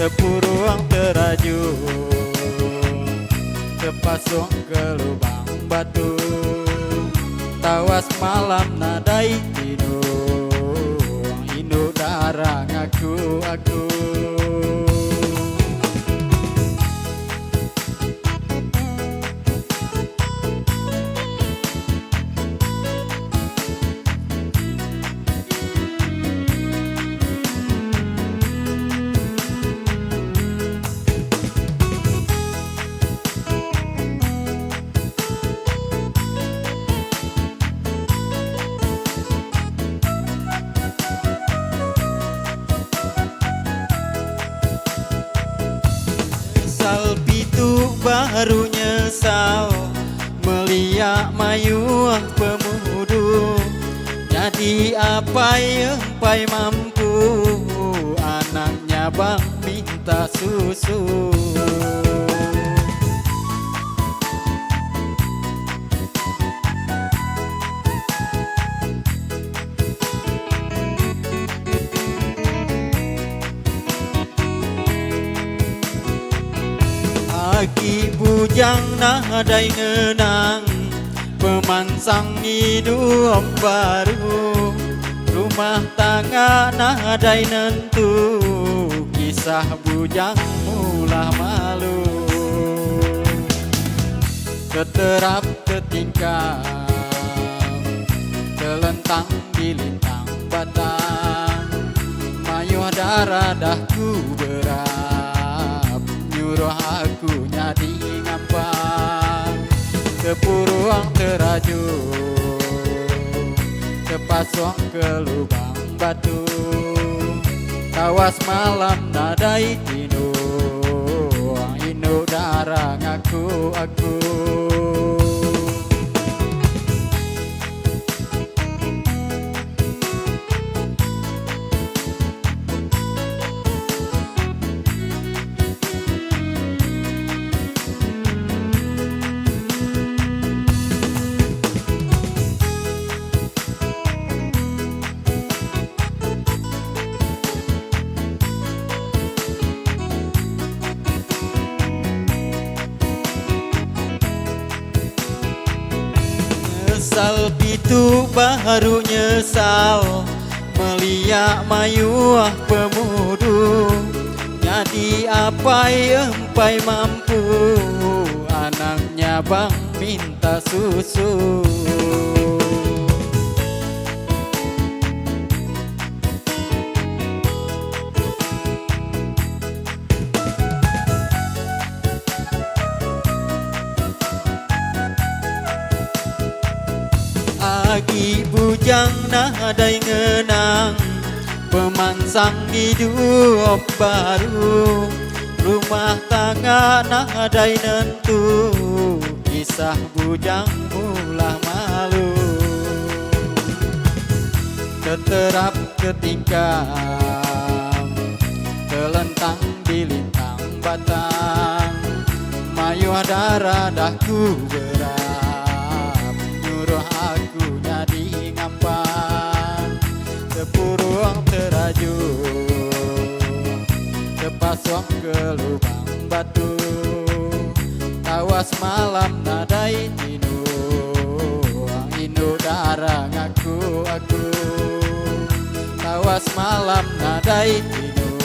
Sepuruang teraju, terpasung ke lubang batu. Tawas malam nadai tidur, induk darah aku. Nyesal pitu baru nyesal, meliak mayuah pemudu. Jadi apa empai mampu, anaknya bang minta susu. Aki bujang nadai ngenang, pemansang hidup baru. Rumah tangga nadai nentu, kisah bujang mula malu. Keterap ketingkang, telentang di lintang batang. Mayuh darah dahku berap, nyuruh aku nyadi ngampang. Sepuruang teraju, terpasung ke lubang batu. Tawas malam nadai tidur, induk darah ngaku aku. Nyesal pitu baru nyesal, meliak mayuah pemudu. Jadi apa empai mampu, anaknya bang minta susu. Aki bujang nadai ngenang, pemansang hidup baru. Rumah tangga nadai nentu, kisah bujang mula malu. Keterap ketingkang, telentang di lintang batang. Mayuh darah dahku berap, nyuruh aku nyadi ngampang. Sepuruang teraju, terpasung ke lubang batu. Tawas malam nadai tidur, induk darah ngaku aku. Tawas malam nadai tidur,